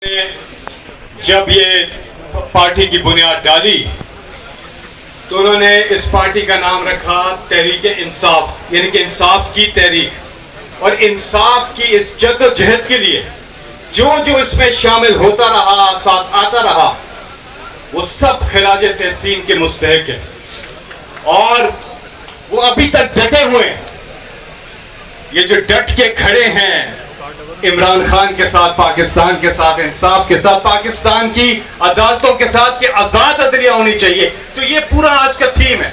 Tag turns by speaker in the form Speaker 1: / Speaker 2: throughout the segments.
Speaker 1: نے جب یہ پارٹی کی بنیاد ڈالی تو انہوں نے اس پارٹی کا نام رکھا تحریک انصاف، یعنی کہ انصاف کی تحریک. اور انصاف کی اس جد و جہد کے لیے جو جو اس میں شامل ہوتا رہا، ساتھ آتا رہا، وہ سب خراج تحسین کے مستحق ہیں اور وہ ابھی تک ڈٹے ہوئے ہیں. یہ جو ڈٹ کے کھڑے ہیں عمران خان کے ساتھ، پاکستان کے ساتھ، انصاف کے ساتھ، پاکستان کی عدالتوں کے ساتھ کہ آزاد عدلیہ ہونی چاہیے. تو یہ پورا آج کا تھیم ہے.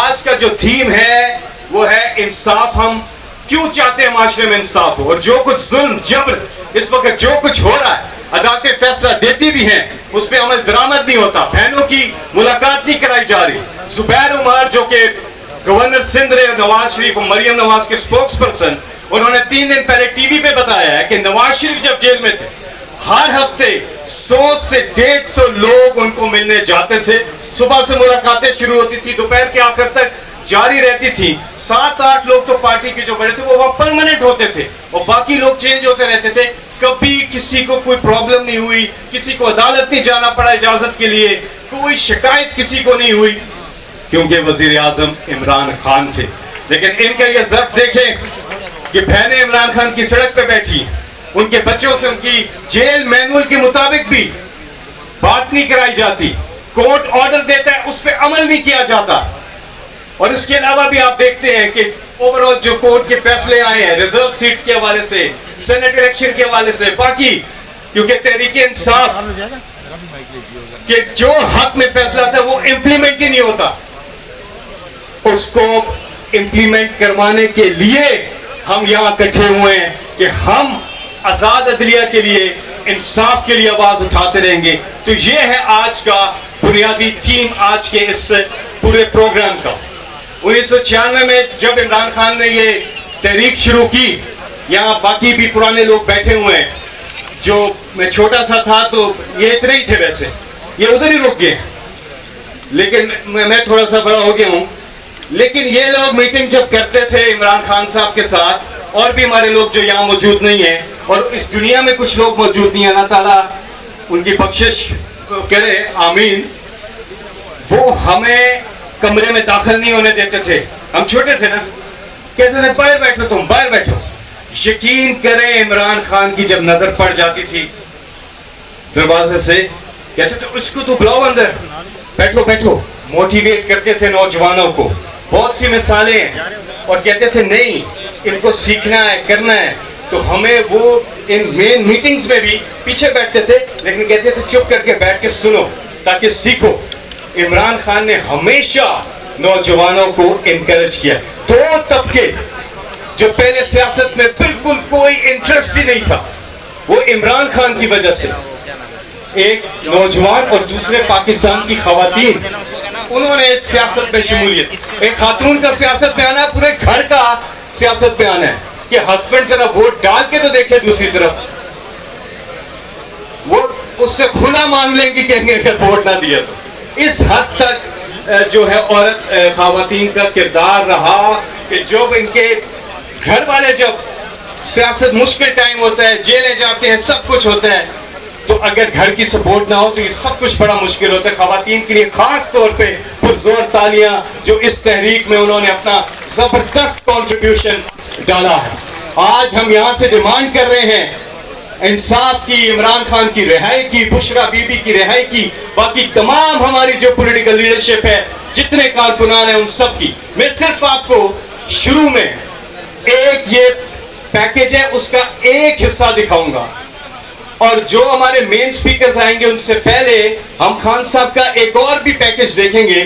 Speaker 1: آج کا جو تھیم ہے وہ ہے انصاف. ہم کیوں چاہتے ہیں معاشرے میں انصاف ہو، اور جو کچھ ظلم جبر اس وقت جو کچھ ہو رہا ہے، عدالتیں فیصلہ دیتی بھی ہیں، اس پہ عمل درآمد نہیں ہوتا، بہنوں کی ملاقات نہیں کرائی جا رہی. زبیر عمر جو کہ گورنر سندھ رہے، نواز شریف اور مریم نواز کے سپوکس پرسن، انہوں نے 3 دن پہلے ٹی وی پہ بتایا ہے کہ نواز شریف جب جیل میں تھے ہر ہفتے 100 سے 150 لوگ ان کو ملنے جاتے تھے. صبح سے ملاقاتیں شروع ہوتی تھی، دوپہر کے آخر تک جاری رہتی تھی. 7-8 لوگ تو پارٹی کے جو بڑے تھے وہ وہاں پرماننٹ ہوتے تھے اور باقی لوگ چینج ہوتے رہتے تھے. کبھی کسی کو کوئی پرابلم نہیں ہوئی، کسی کو عدالت نہیں جانا پڑا اجازت کے لیے، کوئی شکایت کسی کو نہیں ہوئی، کیونکہ وزیر اعظم عمران خان تھے. لیکن ان کا یہ ظرف دیکھیں کہ بہنیں عمران خان کی سڑک پہ بیٹھی، ان کے بچوں سے ان کی جیل مینول کے مطابق بھی بات نہیں کرائی جاتی. کورٹ آرڈر دیتا ہے اس پہ عمل نہیں کیا جاتا. اور اس کے علاوہ بھی آپ دیکھتے ہیں کہ اوور آل جو کورٹ کے فیصلے آئے ہیں ریزرو سیٹس کے حوالے سے، سینٹ الیکشن کے حوالے سے، باقی کیونکہ تحریک انصاف کہ جو حق میں فیصلہ آتا ہے وہ امپلیمنٹ ہی نہیں ہوتا. اس کو امپلیمنٹ کروانے کے لیے ہم یہاں اکٹھے ہوئے ہیں کہ ہم آزاد عدلیہ کے لیے، انصاف کے لیے آواز اٹھاتے رہیں گے. تو یہ ہے آج کا بنیادی تھیم آج کے اس پورے پروگرام کا. 1996 میں جب عمران خان نے یہ تحریک شروع کی، یہاں باقی بھی پرانے لوگ بیٹھے ہوئے ہیں. جو میں چھوٹا سا تھا تو یہ اتنے ہی تھے، ویسے یہ ادھر ہی رک گئے، لیکن میں تھوڑا سا بڑا ہو گیا ہوں. لیکن یہ لوگ میٹنگ جب کرتے تھے عمران خان صاحب کے ساتھ، اور بھی ہمارے لوگ جو یہاں موجود نہیں ہیں اور اس دنیا میں کچھ لوگ موجود نہیں ہیں، اللہ تعالیٰ ان کی بخشش کرے، آمین. وہ ہمیں کمرے میں داخل نہیں ہونے دیتے تھے. ہم چھوٹے تھے نا، کہتے تھے باہر بیٹھو، تم باہر بیٹھو. یقین کریں عمران خان کی جب نظر پڑ جاتی تھی دروازے سے، کہتے تھے اس کو تو بلاؤ اندر، بیٹھو بیٹھو. موٹیویٹ کرتے تھے نوجوانوں کو. بہت سی مثالیں ہیں اور کہتے تھے نہیں ان کو سیکھنا ہے، کرنا ہے. تو ہمیں وہ ان مین میٹنگز میں بھی پیچھے بیٹھتے تھے، لیکن کہتے تھے چپ کر کے بیٹھ کے سنو تاکہ سیکھو. عمران خان نے ہمیشہ نوجوانوں کو انکریج کیا. 2 طبقے جو پہلے سیاست میں بالکل کوئی انٹرسٹ ہی نہیں تھا، وہ عمران خان کی وجہ سے، ایک نوجوان اور دوسرے پاکستان کی خواتین، انہوں نے سیاست میں شمولیت. ایک خاتون کا سیاست میں آنا، پورے گھر کا سیاست میں آنا ہے کہ ہسبینڈ ذرا ووٹ ڈال کے تو دیکھے دوسری طرف، وہ اس سے کھلا مانگ لیں گے، کہیں گے کہ ووٹ نہ دیا تو. اس حد تک جو ہے عورت خواتین کا کردار رہا کہ جو ان کے گھر والے، جب سیاست مشکل ٹائم ہوتا ہے، جیلیں جاتے ہیں، سب کچھ ہوتا ہے، تو اگر گھر کی سپورٹ نہ ہو تو یہ سب کچھ بڑا مشکل ہوتا ہے. خواتین کے لیے خاص طور پہ پرزور تالیاں جو اس تحریک میں انہوں نے اپنا زبردست کنٹریبیوشن ڈالا ہے. آج ہم یہاں سے ڈیمانڈ کر رہے ہیں انصاف کی، عمران خان کی رہائی کی، بشرا بی بی کی رہائی کی، باقی تمام ہماری جو پولیٹیکل لیڈرشپ ہے، جتنے کارکنان ہیں ان سب کی. میں صرف آپ کو شروع میں ایک یہ پیکیج ہے اس کا ایک حصہ دکھاؤں گا، اور جو ہمارے مین سپیکرز آئیں گے ان سے پہلے ہم خان صاحب کا ایک اور بھی پیکیج دیکھیں گے